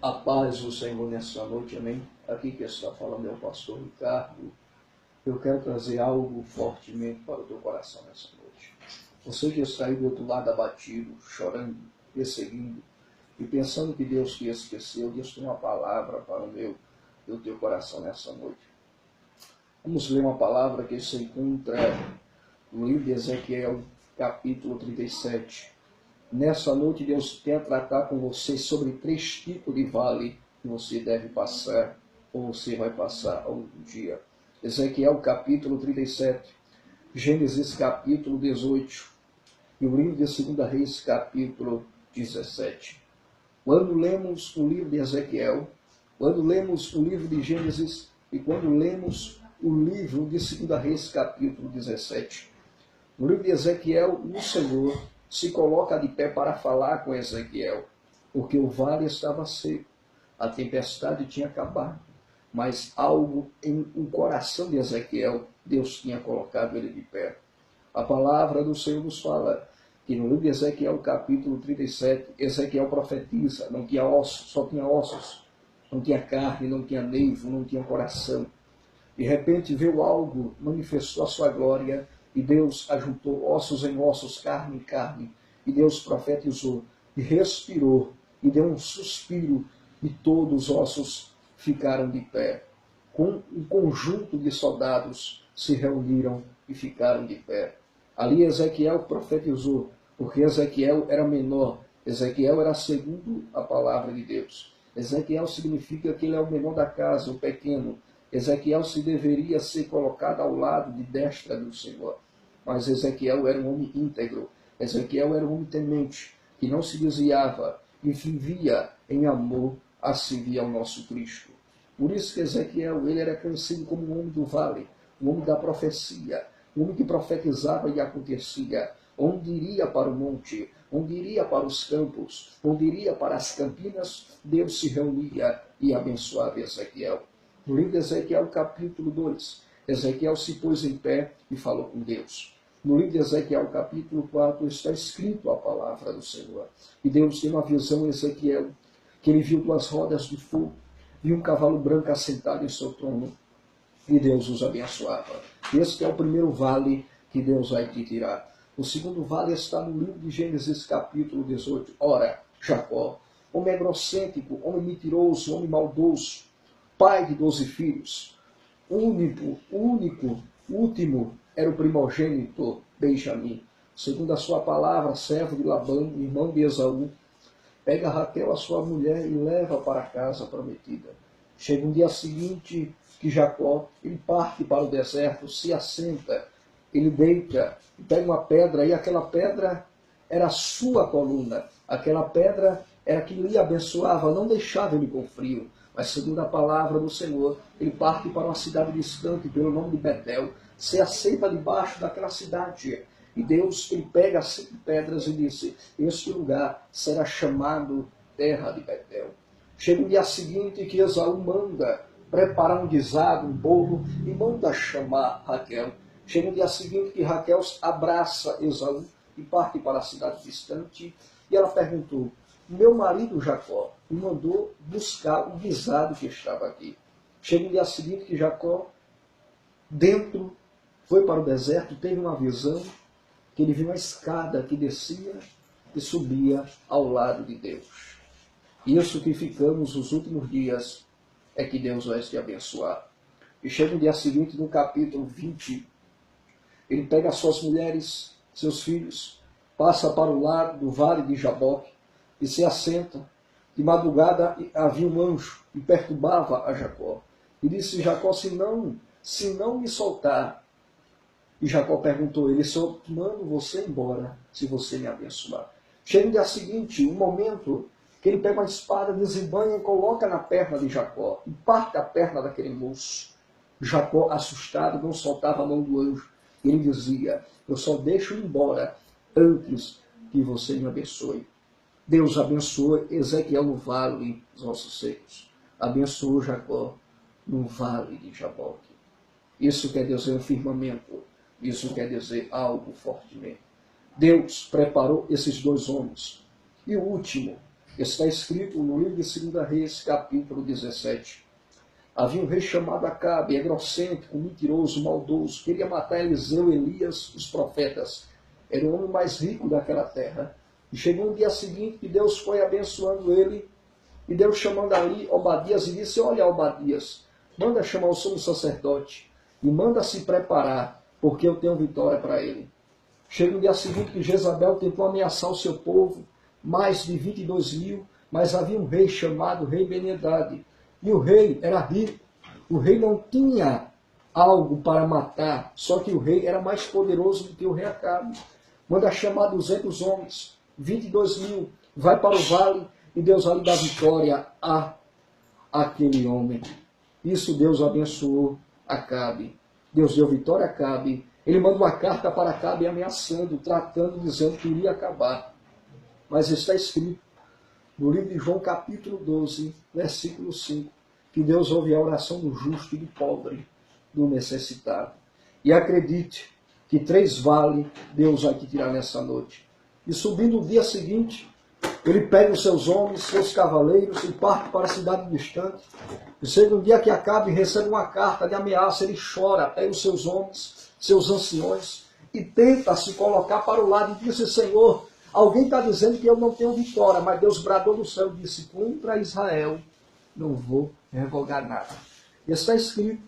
A paz do Senhor nessa noite, amém? Aqui que está falando é o pastor Ricardo. Eu quero trazer algo fortemente para o teu coração nessa noite. Você que está aí do outro lado abatido, chorando, perseguindo e pensando que Deus te esqueceu, Deus tem uma palavra para o meu e o teu coração nessa noite. Vamos ler uma palavra que se encontra no livro de Ezequiel, capítulo 37. Nessa noite, Deus quer tratar com você sobre 3 tipos de vale que você deve passar, ou você vai passar algum dia. Ezequiel, capítulo 37, Gênesis, capítulo 18, e o livro de 2 Reis, capítulo 17. Quando lemos o livro de Ezequiel, quando lemos o livro de Gênesis, e quando lemos o livro de 2 Reis, capítulo 17, no livro de Ezequiel, o Senhor se coloca de pé para falar com Ezequiel, porque o vale estava seco, a tempestade tinha acabado, mas algo em o coração de Ezequiel, Deus tinha colocado ele de pé. A palavra do Senhor nos fala que no livro de Ezequiel, capítulo 37, Ezequiel profetiza, não tinha ossos, só tinha ossos, não tinha carne, não tinha nervo, não tinha coração. De repente veio algo, manifestou a sua glória, e Deus ajuntou ossos em ossos, carne em carne, e Deus profetizou, e respirou, e deu um suspiro, e todos os ossos ficaram de pé. Com um conjunto de soldados se reuniram e ficaram de pé. Ali Ezequiel profetizou, porque Ezequiel era menor, Ezequiel era segundo a palavra de Deus. Ezequiel significa que ele é o menor da casa, o pequeno. Ezequiel se deveria ser colocado ao lado de destra do Senhor. Mas Ezequiel era um homem íntegro. Ezequiel era um homem temente, que não se desviava e vivia em amor a servir ao nosso Cristo. Por isso que Ezequiel ele era conhecido como um homem do vale, um homem da profecia, um homem que profetizava e acontecia, onde iria para o monte, onde iria para os campos, onde iria para as campinas, Deus se reunia e abençoava Ezequiel. No livro de Ezequiel, capítulo 2, Ezequiel se pôs em pé e falou com Deus. No livro de Ezequiel, capítulo 4, está escrito a palavra do Senhor. E Deus tem uma visão em Ezequiel, que ele viu 2 rodas de fogo, e um cavalo branco assentado em seu trono, e Deus os abençoava. Este é o primeiro vale que Deus vai te tirar. O segundo vale está no livro de Gênesis, capítulo 18. Ora, Jacó, homem egocêntrico, homem mentiroso, homem maldoso, pai de 12 filhos, único, último, era o primogênito, Benjamim. Segundo a sua palavra, servo de Labão, irmão de Esaú, pega Raquel, a sua mulher, e leva para a casa prometida. Chega um dia seguinte que Jacó, ele parte para o deserto, se assenta, ele deita, pega uma pedra, e aquela pedra era a sua coluna. Aquela pedra era que lhe abençoava, não deixava ele com frio. Mas segundo a palavra do Senhor, ele parte para uma cidade distante, pelo nome de Betel, se assenta debaixo daquela cidade. E Deus, ele pega as 5 pedras e disse, este lugar será chamado terra de Betel. Chega o dia seguinte que Esaú manda preparar um guisado, um bolo, e manda chamar Raquel. Chega o dia seguinte que Raquel abraça Esaú e parte para a cidade distante. E ela perguntou, meu marido Jacó me mandou buscar o guisado que estava aqui. Chega o dia seguinte que Jacó, dentro, foi para o deserto, teve uma visão, que ele viu uma escada que descia e subia ao lado de Deus. Isso que ficamos os últimos dias é que Deus vai te abençoar. E chega o dia seguinte, no capítulo 20, ele pega as suas mulheres, seus filhos, passa para o lado do vale de Jaboque e se assenta. De madrugada havia um anjo e perturbava a Jacó. E disse Jacó, se não me soltar. E Jacó perguntou, ele só mando você embora se você me abençoar. Chega no dia seguinte, um momento que ele pega uma espada, desembanha e coloca na perna de Jacó. E parte a perna daquele moço. Jacó, assustado, não soltava a mão do anjo. E ele dizia, eu só deixo ir embora antes que você me abençoe. Deus abençoou Ezequiel no vale dos ossos secos. Abençoou Jacó no vale de Jaboque. Isso quer dizer um firmamento. Isso quer dizer algo fortemente. Deus preparou esses 2 homens. E o último, Está escrito no livro de 2 Reis, capítulo 17. Havia um rei chamado Acabe, egocêntrico, mentiroso, maldoso, queria matar Eliseu, Elias, os profetas. Era o homem mais rico daquela terra. E chegou um dia seguinte que Deus foi abençoando ele, e Deus chamando ali Obadias e disse: olha, Obadias, manda chamar o sumo sacerdote e manda se preparar, porque eu tenho vitória para ele. Chega no dia seguinte que Jezabel tentou ameaçar o seu povo, mais de 22.000, mas havia um rei chamado Rei Ben-Hadad. E o rei era rico. O rei não tinha algo para matar, só que o rei era mais poderoso do que o rei Acabe. Manda chamar 200 homens, 22.000, vai para o vale e Deus vai lhe dar vitória a aquele homem. Isso Deus abençoou Acabe. Deus deu vitória a Acabe. Ele manda uma carta para Acabe ameaçando, tratando, dizendo que iria acabar. Mas está escrito no livro de João, capítulo 12, versículo 5, que Deus ouve a oração do justo e do pobre, do necessitado. E acredite que 3 vales Deus vai te tirar nessa noite. E subindo o dia seguinte, ele pega os seus homens, seus cavaleiros e parte para a cidade distante. E chega um dia que Acabe recebe uma carta de ameaça, ele chora, pega os seus homens, seus anciões, e tenta se colocar para o lado e disse: Senhor, alguém está dizendo que eu não tenho vitória, mas Deus bradou do céu e disse: contra Israel não vou revogar nada. E está escrito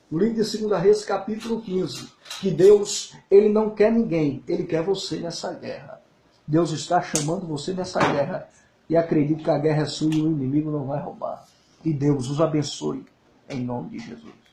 no livro de 2 Reis, capítulo 15, que Deus, ele não quer ninguém, ele quer você nessa guerra. Deus está chamando você nessa guerra. E acredite que a guerra é sua e o inimigo não vai roubar. Que Deus os abençoe, em nome de Jesus.